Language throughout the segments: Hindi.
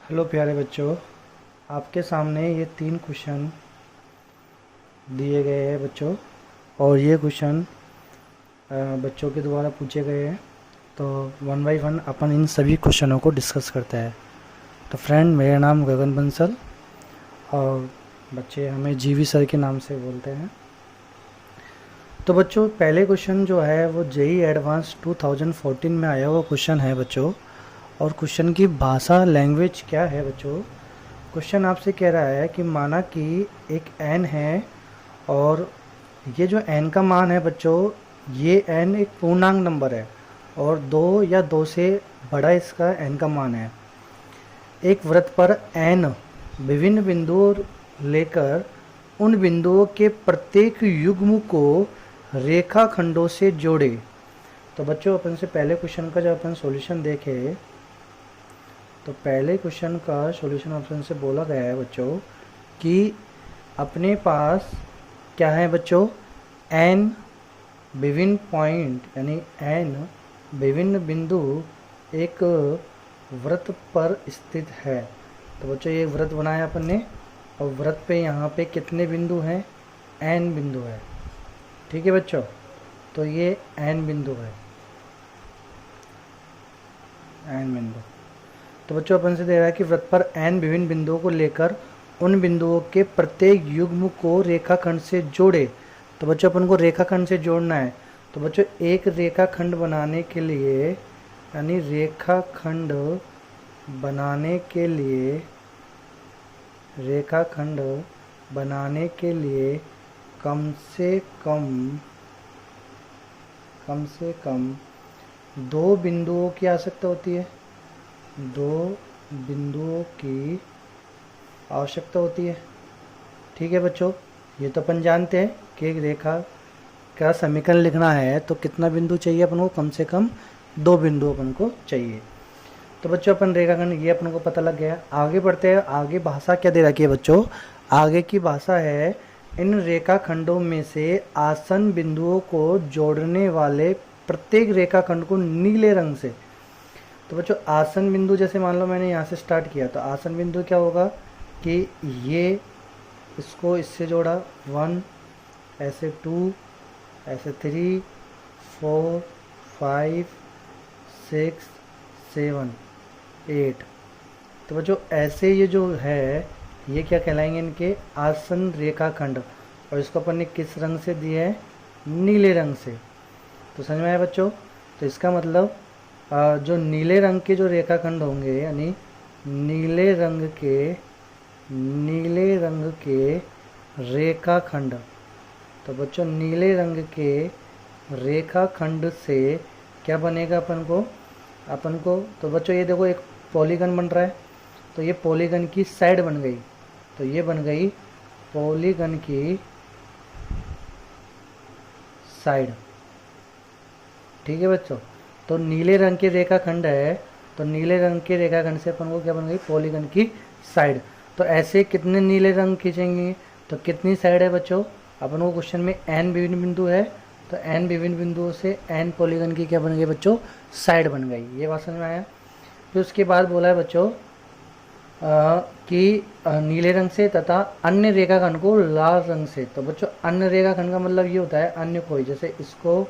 हेलो प्यारे बच्चों, आपके सामने ये 3 क्वेश्चन दिए गए हैं बच्चों। और ये क्वेश्चन बच्चों के द्वारा पूछे गए हैं। तो वन बाय वन अपन इन सभी क्वेश्चनों को डिस्कस करते हैं। तो फ्रेंड, मेरा नाम गगन बंसल और बच्चे हमें जीवी सर के नाम से बोलते हैं। तो बच्चों, पहले क्वेश्चन जो है वो जेई एडवांस 2014 में आया हुआ क्वेश्चन है बच्चों। और क्वेश्चन की भाषा लैंग्वेज क्या है बच्चों? क्वेश्चन आपसे कह रहा है कि माना कि एक एन है और ये जो एन का मान है बच्चों, ये एन एक पूर्णांक नंबर है और 2 या 2 से बड़ा इसका एन का मान है। एक वृत्त पर एन विभिन्न बिंदुओं लेकर उन बिंदुओं के प्रत्येक युग्म को रेखाखंडों से जोड़े। तो बच्चों, अपन से पहले क्वेश्चन का जब अपन सॉल्यूशन देखें तो पहले क्वेश्चन का सॉल्यूशन ऑप्शन से बोला गया है बच्चों कि अपने पास क्या है बच्चों, एन विभिन्न पॉइंट यानी एन विभिन्न बिंदु एक वृत्त पर स्थित है। तो बच्चों, ये वृत्त बनाया अपन ने और वृत्त पे यहाँ पे कितने बिंदु हैं? एन बिंदु है। ठीक है बच्चों, तो ये एन बिंदु है, एन बिंदु। तो बच्चों, अपन से दे रहा है कि वृत्त पर एन विभिन्न बिंदुओं को लेकर उन बिंदुओं के प्रत्येक युग्म को रेखाखंड से जोड़े। तो बच्चों, अपन को रेखाखंड से जोड़ना है। तो बच्चों, एक रेखाखंड बनाने के लिए यानी रेखाखंड बनाने के लिए रेखाखंड बनाने के लिए कम से कम 2 बिंदुओं की आवश्यकता होती है। 2 बिंदुओं की आवश्यकता होती है। ठीक है बच्चों, ये तो अपन जानते हैं कि एक रेखा का समीकरण लिखना है तो कितना बिंदु चाहिए अपन को? कम से कम 2 बिंदु अपन को चाहिए। तो बच्चों, अपन रेखाखंड ये अपन को पता लग गया। आगे बढ़ते हैं। आगे भाषा क्या दे रखी है बच्चों? आगे की भाषा है इन रेखाखंडों में से आसन बिंदुओं को जोड़ने वाले प्रत्येक रेखाखंड को नीले रंग से। तो बच्चों, आसन बिंदु जैसे मान लो मैंने यहाँ से स्टार्ट किया तो आसन बिंदु क्या होगा कि ये इसको इससे जोड़ा 1, ऐसे 2, ऐसे 3, 4, 5, 6, 7, 8। तो बच्चों, ऐसे ये जो है ये क्या कहलाएंगे? इनके आसन रेखाखंड। और इसको अपन ने किस रंग से दिया है? नीले रंग से। तो समझ में आया बच्चों? तो इसका मतलब जो नीले रंग के जो रेखाखंड होंगे यानी नीले रंग के रेखाखंड। तो बच्चों, नीले रंग के रेखाखंड से क्या बनेगा अपन को? तो बच्चों, ये देखो एक पॉलीगन बन रहा है। तो ये पॉलीगन की साइड बन गई। तो ये बन गई पॉलीगन की साइड। ठीक है बच्चों, तो नीले रंग के रेखाखंड है तो नीले रंग के रेखाखंड से अपन को क्या बन गई? पॉलीगन की साइड। तो ऐसे कितने नीले रंग खींचेंगे? तो कितनी साइड है बच्चों? अपन को क्वेश्चन में एन विभिन्न बिंदु है तो एन विभिन्न बिंदुओं से एन पॉलीगन की क्या बन गई बच्चों? साइड बन गई। ये बात समझ में आया? फिर उसके बाद बोला है बच्चों कि नीले रंग से तथा अन्य रेखाखंड को लाल रंग से। तो बच्चों, अन्य रेखाखंड का मतलब ये होता है अन्य कोई, जैसे इसको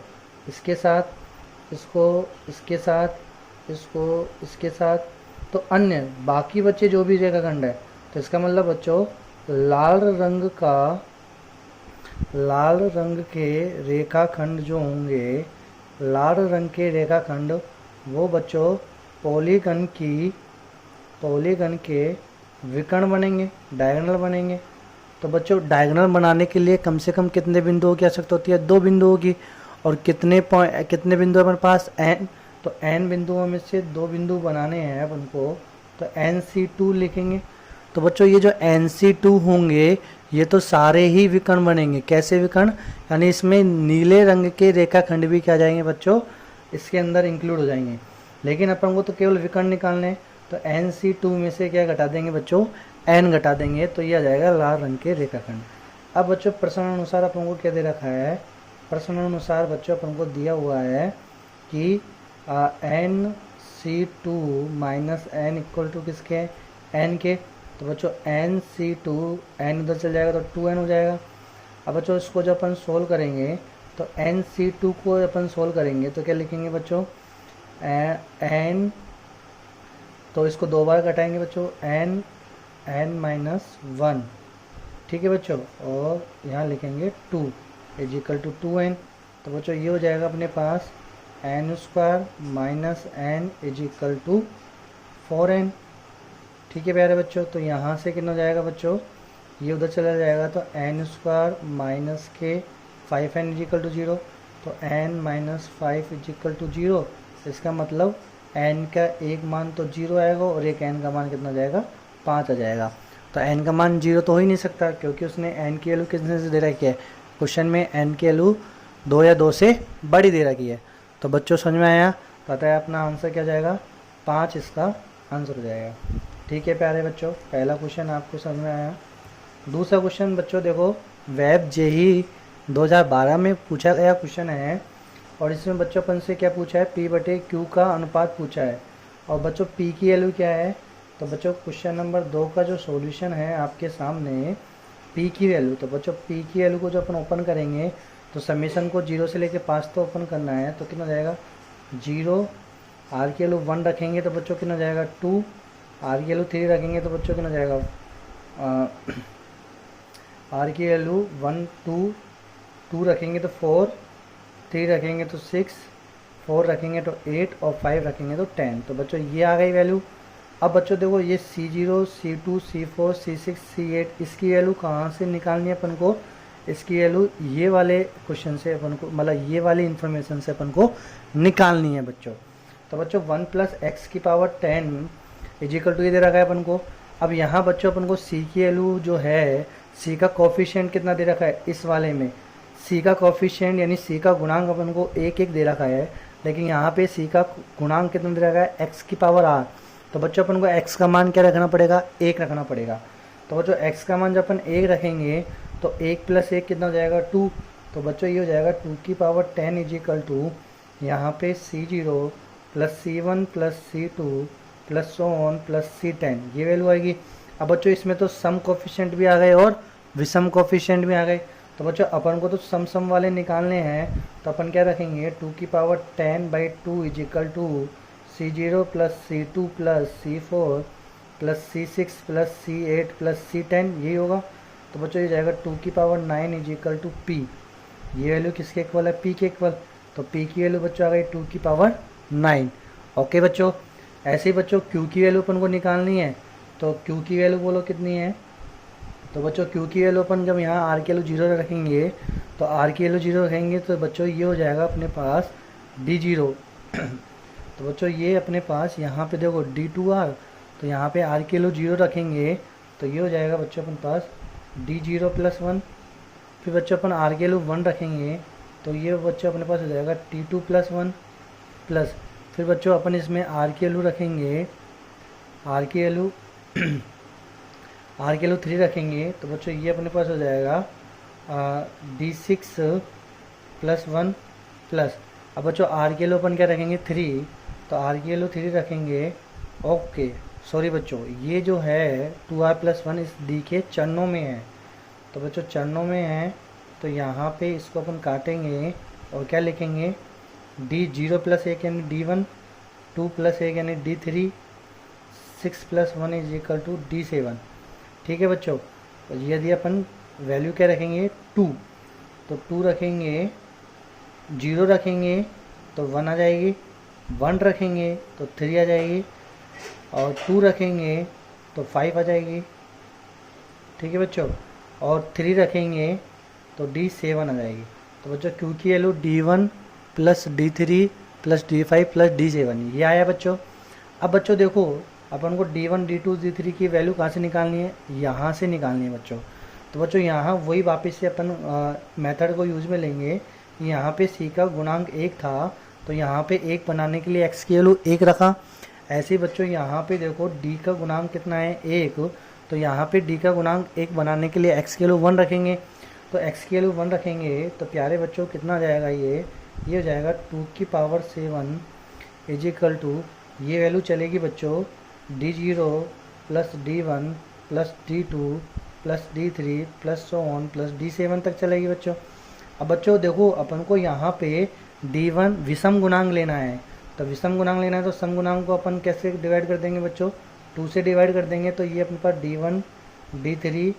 इसके साथ, इसको इसके साथ, इसको इसके साथ। तो अन्य बाकी बच्चे जो भी रेखाखंड है। तो इसका मतलब बच्चों, लाल रंग के रेखाखंड जो होंगे, लाल रंग के रेखाखंड वो बच्चों पॉलीगन के विकर्ण बनेंगे, डायगोनल बनेंगे। तो बच्चों, डायगोनल बनाने के लिए कम से कम कितने बिंदुओं की आवश्यकता होती है? 2 बिंदुओं की। और कितने बिंदु हमारे पास? एन। तो एन बिंदुओं में से 2 बिंदु बनाने हैं अपन को, तो NC2 लिखेंगे। तो बच्चों, ये जो NC2 होंगे ये तो सारे ही विकर्ण बनेंगे। कैसे विकर्ण? यानी इसमें नीले रंग के रेखाखंड भी क्या जाएंगे बच्चों? इसके अंदर इंक्लूड हो जाएंगे। लेकिन अपन को तो केवल विकर्ण निकालने हैं तो NC2 में से क्या घटा देंगे बच्चों? N घटा देंगे तो ये आ जाएगा लाल रंग के रेखाखंड। अब बच्चों, प्रश्न अनुसार अपन को क्या दे रखा है? प्रश्न अनुसार बच्चों अपन को दिया हुआ है कि NC2 minus N equal to किसके? एन के, तो बच्चों एन सी टू, एन उधर चल जाएगा तो 2n हो जाएगा। अब बच्चों इसको जब अपन सोल्व करेंगे तो एन सी टू को अपन सोल्व करेंगे तो क्या लिखेंगे बच्चों, एन, तो इसको 2 बार घटाएंगे बच्चों, एन एन माइनस 1, ठीक है बच्चों, और यहाँ लिखेंगे 2 इज इक्वल टू 2n। तो बच्चों ये हो जाएगा अपने पास N square minus N is equal to 4n, ठीक है प्यारे बच्चों। तो यहाँ से कितना हो जाएगा बच्चों, ये उधर चला जाएगा तो एन स्क्वायर माइनस के 5n इज इक्वल टू 0, तो n minus 5 is equal to 0। इसका मतलब n का एक मान तो 0 आएगा और एक n का मान कितना जाएगा, 5 आ जाएगा। तो n का मान 0 तो हो ही नहीं सकता क्योंकि उसने n की वैल्यू कितने से दे रखी है, क्वेश्चन में n की वैल्यू 2 या 2 से बड़ी दे रखी है। तो बच्चों समझ में आया, पता है अपना आंसर क्या जाएगा, 5 इसका आंसर हो जाएगा। ठीक है प्यारे बच्चों, पहला क्वेश्चन आपको समझ में आया। दूसरा क्वेश्चन बच्चों देखो, वेब जेई 2012 में पूछा गया क्वेश्चन है और इसमें बच्चों अपन से क्या पूछा है, P बटे Q का अनुपात पूछा है और बच्चों P की वैल्यू क्या है। तो बच्चों क्वेश्चन नंबर 2 का जो सॉल्यूशन है आपके सामने, P की वैल्यू, तो बच्चों P की वैल्यू को जो अपन ओपन करेंगे तो समीशन को 0 से लेके 5 तो ओपन करना है, तो कितना जाएगा 0, R की वैल्यू 1 रखेंगे तो बच्चों कितना जाएगा 2, R की वैल्यू 3 रखेंगे तो बच्चों कितना जाएगा, R की वैल्यू 1 2 रखेंगे तो 4, 3 रखेंगे तो 6, 4 रखेंगे तो 8 और 5 रखेंगे तो 10। तो बच्चों ये आ गई वैल्यू। अब बच्चों देखो ये C0 C2 C4 C6 C8 इसकी वैल्यू कहाँ से निकालनी है अपन को, इसकी वैल्यू ये वाले क्वेश्चन से अपन को, मतलब ये वाली इन्फॉर्मेशन से अपन को निकालनी है बच्चों। तो बच्चों 1 प्लस एक्स की पावर 10 इज इक्वल टू ये दे रखा है अपन को। अब यहाँ बच्चों अपन को C की वैल्यू जो है, C का कोफिशिएंट कितना दे रखा है इस वाले में, C का कोफिशिएंट यानी C का गुणांक अपन को 1 दे रखा है, लेकिन यहाँ पे C का गुणांक कितना दे रखा है, x की पावर r। तो बच्चों अपन को x का मान क्या रखना पड़ेगा, 1 रखना पड़ेगा। तो बच्चों x का मान जब अपन 1 रखेंगे तो 1 प्लस 1 कितना हो जाएगा 2। तो बच्चों ये हो जाएगा 2 की पावर 10 इज इक्वल टू यहाँ पे C0 plus C1 plus C2 plus so on plus C10, ये वैल्यू आएगी। अब बच्चों इसमें तो सम कोफिशिएंट भी आ गए और विषम कोफिशिएंट भी आ गए। तो बच्चों अपन को तो सम वाले निकालने हैं, तो अपन क्या रखेंगे 2 की power 10/2 is equal to C0 plus C2 plus C4 plus C6 plus C8 plus C10, यही होगा। तो बच्चों ये जाएगा 2 की power 9 is equal to P, ये वैल्यू किसके इक्वल है, P के इक्वल। तो P की वैल्यू बच्चों आ गई 2 की पावर 9। ओके बच्चों, ऐसे ही बच्चों Q की वैल्यू अपन को निकालनी है, तो Q की वैल्यू बोलो कितनी है। तो बच्चों Q की वैल्यू अपन जब यहाँ R की वैल्यू 0 रखेंगे, तो R की वैल्यू 0 रखेंगे तो बच्चों ये हो जाएगा अपने पास D0। तो बच्चों ये अपने पास यहाँ पे देखो D2R, तो यहाँ पे R की वैल्यू 0 रखेंगे तो ये हो जाएगा बच्चों अपन पास D0 प्लस 1। फिर बच्चों अपन R की वैल्यू 1 रखेंगे तो ये बच्चों अपने पास हो जाएगा T2 प्लस 1 प्लस, फिर बच्चों अपन इसमें R की वैल्यू रखेंगे, R की वैल्यू R की वैल्यू 3 रखेंगे तो बच्चों ये अपने पास हो जाएगा D6 प्लस 1 प्लस। अब बच्चों R की वैल्यू अपन क्या रखेंगे 3, तो R की वैल्यू 3 रखेंगे। ओके सॉरी बच्चों, ये जो है 2R प्लस 1 इस D के चरणों में है, तो बच्चों चरणों में है तो यहाँ पे इसको अपन काटेंगे और क्या लिखेंगे D0 प्लस 1 यानी D1, 2 प्लस 1 यानी D3, 6 plus 1 is equal to D7। ठीक है बच्चों, तो यदि अपन वैल्यू क्या रखेंगे 2, तो 2 रखेंगे, 0 रखेंगे तो 1 आ जाएगी, 1 रखेंगे तो 3 आ जाएगी और 2 रखेंगे तो 5 आ जाएगी। ठीक है बच्चों, और 3 रखेंगे तो D7 आ जाएगी। तो बच्चों Q की value D1 plus D3 plus D5 plus D7 ये आया बच्चों। अब बच्चों देखो अपन को D1 D2 D3 की वैल्यू कहाँ से निकालनी है, यहाँ से निकालनी है बच्चों। तो बच्चों यहाँ वही वापस से अपन मेथड को यूज में लेंगे। यहाँ पे C का गुणांक 1 था तो यहाँ पे 1 बनाने के लिए x की वैल्यू 1 रखा। ऐसे ही बच्चों यहाँ पे देखो D का गुणांक कितना है 1, तो यहाँ पे D का गुणांक 1 बनाने के लिए x की वैल्यू 1 रखेंगे। तो x की वैल्यू 1 रखेंगे तो प्यारे बच्चों कितना जाएगा, ये हो जाएगा 2 की पावर 7 इज इक्वल टू, ये वैल्यू चलेगी बच्चों D0 plus D1 plus D2 plus D3 plus so on plus D7 तक चलेगी बच्चों। अब बच्चों देखो अपन को यहाँ पे D1 विषम गुणांक लेना है, तो विषम गुणांक लेना है तो सम गुणांक को अपन कैसे डिवाइड कर देंगे बच्चों, 2 से डिवाइड कर देंगे, तो ये अपने पास D1 D3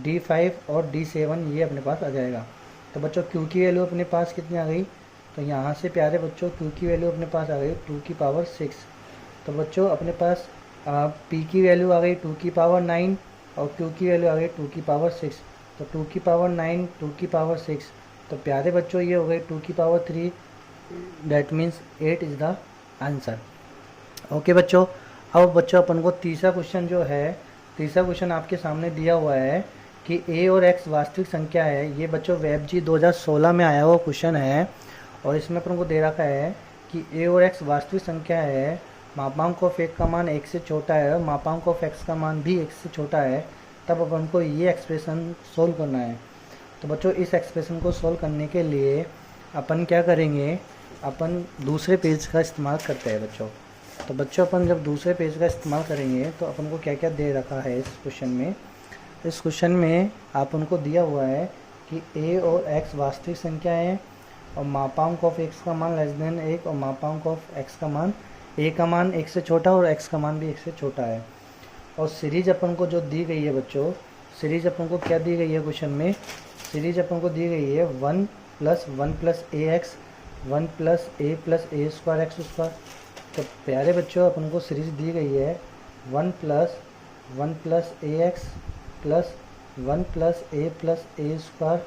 D5 और D7 ये अपने पास आ जाएगा। तो बच्चों Q की वैल्यू अपने पास कितनी आ गई, तो यहाँ से प्यारे बच्चों Q की वैल्यू अपने पास आ गई 2 की पावर 6। तो बच्चों अपने पास P की वैल्यू आ गई 2 की पावर 9 और Q की वैल्यू आ गई 2 की पावर 6। तो 2 की पावर 9 2 की पावर 6, तो प्यारे बच्चों ये हो गई 2 की power 3, that means 8 is the answer. Okay बच्चों, अब बच्चों अपन को तीसरा क्वेश्चन जो है, तीसरा क्वेश्चन आपके सामने दिया हुआ है कि ए और एक्स वास्तविक संख्या है। ये बच्चों वेबजी 2016 में आया हुआ क्वेश्चन है और इसमें अपन को दे रखा है कि ए और एक्स वास्तविक संख्या है, मापांक ऑफ एक का मान 1 से छोटा है और मापांक ऑफ एक्स का मान भी 1 से छोटा है, तब अपन को ये एक्सप्रेशन सोल्व करना है। तो बच्चों इस एक्सप्रेशन को सोल्व करने के लिए अपन क्या करेंगे, अपन दूसरे पेज का इस्तेमाल करते हैं बच्चों। तो बच्चों अपन जब दूसरे पेज का इस्तेमाल करेंगे तो अपन को क्या क्या दे रखा है इस क्वेश्चन में। इस क्वेश्चन में आप उनको दिया हुआ है कि ए और एक्स वास्तविक संख्या है और मापांक ऑफ एक्स का मान लेस देन 1 और मापांक ऑफ एक्स का मान ए का मान 1 से छोटा और एक्स का मान भी 1 से छोटा है। और सीरीज अपन को जो दी गई है बच्चों, सीरीज अपन को क्या दी गई है क्वेश्चन में, सीरीज अपन को दी गई है 1 plus 1 plus A x 1 plus A square x square. तो प्यारे बच्चों अपन को सीरीज दी गई है 1 plus A x plus 1 plus A square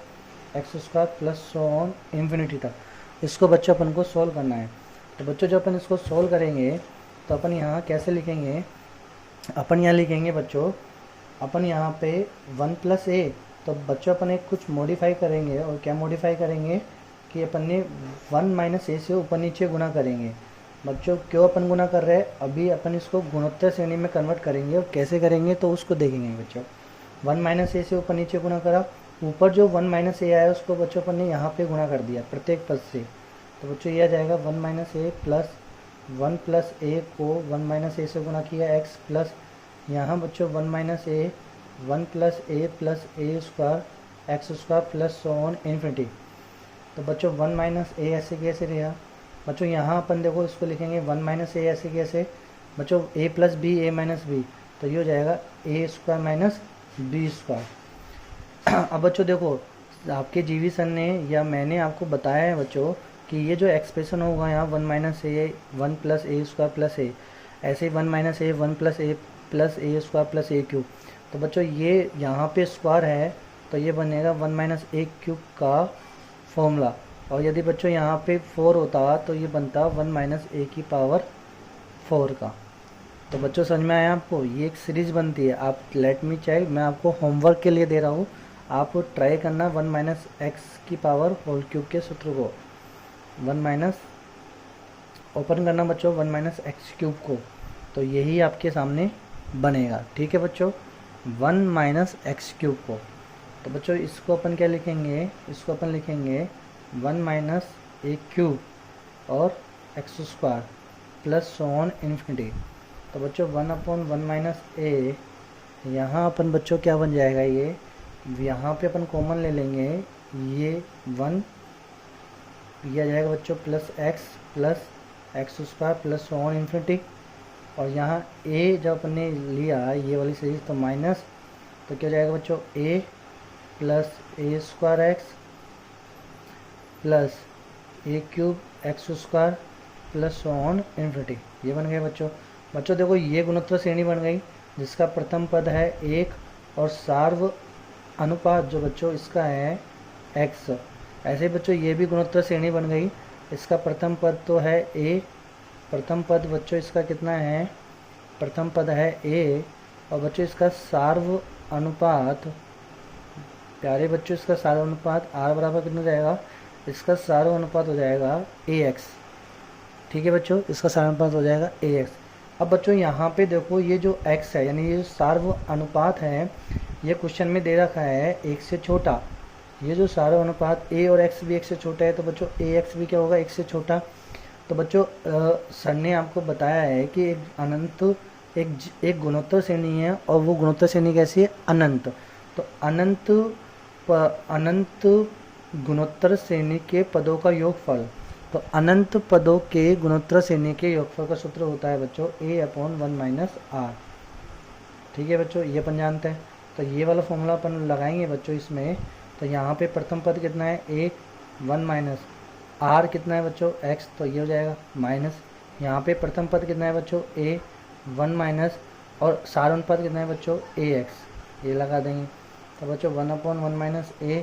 x square plus so on infinity तक। इसको बच्चों अपन को सोल्व करना है। तो बच्चों जब अपन इसको सोल्व करेंगे तो अपन यहाँ कैसे लिखेंगे, अपन यहाँ लिखेंगे बच्चों, अपन यहाँ पे 1 प्लस ए, तो बच्चों अपन एक कुछ मॉडिफाई करेंगे। और क्या मॉडिफाई करेंगे कि अपन ने 1 माइनस ए से ऊपर नीचे गुना करेंगे। बच्चों क्यों अपन गुना कर रहे हैं, अभी अपन इसको गुणोत्तर श्रेणी में कन्वर्ट करेंगे और कैसे करेंगे तो उसको देखेंगे बच्चों। 1 माइनस ए से ऊपर नीचे गुना करा, ऊपर जो 1 माइनस ए आया उसको बच्चों अपन ने यहाँ पे गुना कर दिया प्रत्येक पद से। तो बच्चों ये आ जाएगा 1 माइनस ए प्लस 1 प्लस ए को 1 माइनस ए से गुना किया एक्स प्लस यहाँ बच्चों 1 minus A 1 plus A square x square plus so on infinity. तो बच्चों 1 माइनस ए ऐसे कैसे रहा बच्चों, यहाँ अपन देखो इसको लिखेंगे 1 माइनस ए ऐसे कैसे बच्चों, A plus B A minus B, तो ये हो जाएगा ए स्क्वायर माइनस बी स्क्वायर। अब बच्चों देखो आपके जीवी सर ने या मैंने आपको बताया है बच्चों कि ये जो एक्सप्रेशन होगा यहाँ 1 minus A 1 plus A square plus ए, ऐसे ही 1 minus A 1 plus A square plus A cube. तो बच्चों ये यहाँ पे स्क्वायर है तो ये बनेगा 1 माइनस ए क्यूब का फॉर्मूला। और यदि बच्चों यहाँ पे 4 होता तो ये बनता 1 माइनस ए की पावर 4 का। तो बच्चों समझ में आया आपको, ये एक सीरीज बनती है। आप लेट मी चेक, मैं आपको होमवर्क के लिए दे रहा हूँ, आप ट्राई करना 1 माइनस एक्स की पावर होल क्यूब के सूत्र को 1 माइनस ओपन करना बच्चों 1 माइनस एक्स क्यूब को, तो यही आपके सामने बनेगा। ठीक है बच्चों, 1 माइनस एक्स क्यूब को। तो बच्चों इसको अपन क्या लिखेंगे, इसको अपन लिखेंगे 1 माइनस ए क्यूब और x square plus so on infinity. तो बच्चों 1/1 माइनस ए, यहाँ अपन बच्चों क्या बन जाएगा, ये यहाँ पे अपन कॉमन ले लेंगे, ये 1 ये आ जाएगा बच्चों plus x square plus so on infinity. और यहाँ ए जब अपन ने लिया ये वाली सीरीज तो माइनस, तो क्या हो जाएगा बच्चों A plus A square X plus A cube X square plus so on infinity. ये बन गए बच्चों। बच्चों देखो ये गुणोत्तर श्रेणी बन गई जिसका प्रथम पद है 1 और सार्व अनुपात जो बच्चों इसका है x। ऐसे बच्चों ये भी गुणोत्तर श्रेणी बन गई, इसका प्रथम पद तो है a, प्रथम पद बच्चों इसका कितना है, प्रथम पद है a, और बच्चों इसका सार्व अनुपात, प्यारे बच्चों इसका सार्व अनुपात r बराबर कितना हो जाएगा, इसका सार्व अनुपात हो जाएगा ax। ठीक है बच्चों, इसका सार्व अनुपात हो जाएगा ax। अब बच्चों यहाँ पे देखो ये जो x है यानी ये जो सार्व अनुपात है ये क्वेश्चन में दे रखा है 1 से छोटा। ये जो सार्व अनुपात a और x भी 1 से छोटा है तो बच्चों ax भी क्या होगा 1 से छोटा। तो बच्चों सर ने आपको बताया है कि एक अनंत एक गुणोत्तर श्रेणी है और वो गुणोत्तर श्रेणी कैसी है, अनंत। तो अनंत गुणोत्तर श्रेणी के पदों का योगफल, तो अनंत पदों के गुणोत्तर श्रेणी के योगफल का सूत्र होता है बच्चों a/1 - r। ठीक है बच्चों, ये अपन जानते हैं। तो ये वाला फॉर्मूला अपन लगाएंगे बच्चों इसमें। तो यहाँ पे प्रथम पद कितना है, a1 - r कितना है बच्चों, x, तो ये हो जाएगा माइनस। यहाँ पे प्रथम पद कितना है बच्चों, a1 - और सारण पद कितना है बच्चों, ax, ये लगा देंगे। तो बच्चों 1/1 - a,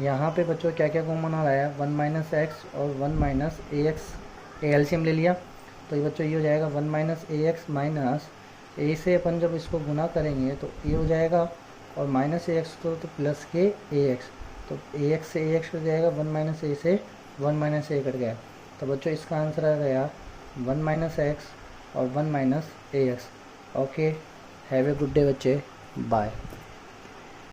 यहाँ पे बच्चों क्या क्या कॉमन आ रहा है, 1 - x और 1 - ax, एलसीएम ले लिया। तो ये बच्चों ये हो जाएगा 1 - ax माइनस ए से अपन जब इसको गुना करेंगे तो ए हो जाएगा, और माइनस ए एक्स तो प्लस के ए एक्स, तो ए एक्स से ए एक्स कट जाएगा, 1 - ए से 1 - ए कट गया। तो बच्चों इसका आंसर आ गया 1 - एक्स और 1 - A X. Okay, have a good day बच्चे, बाय।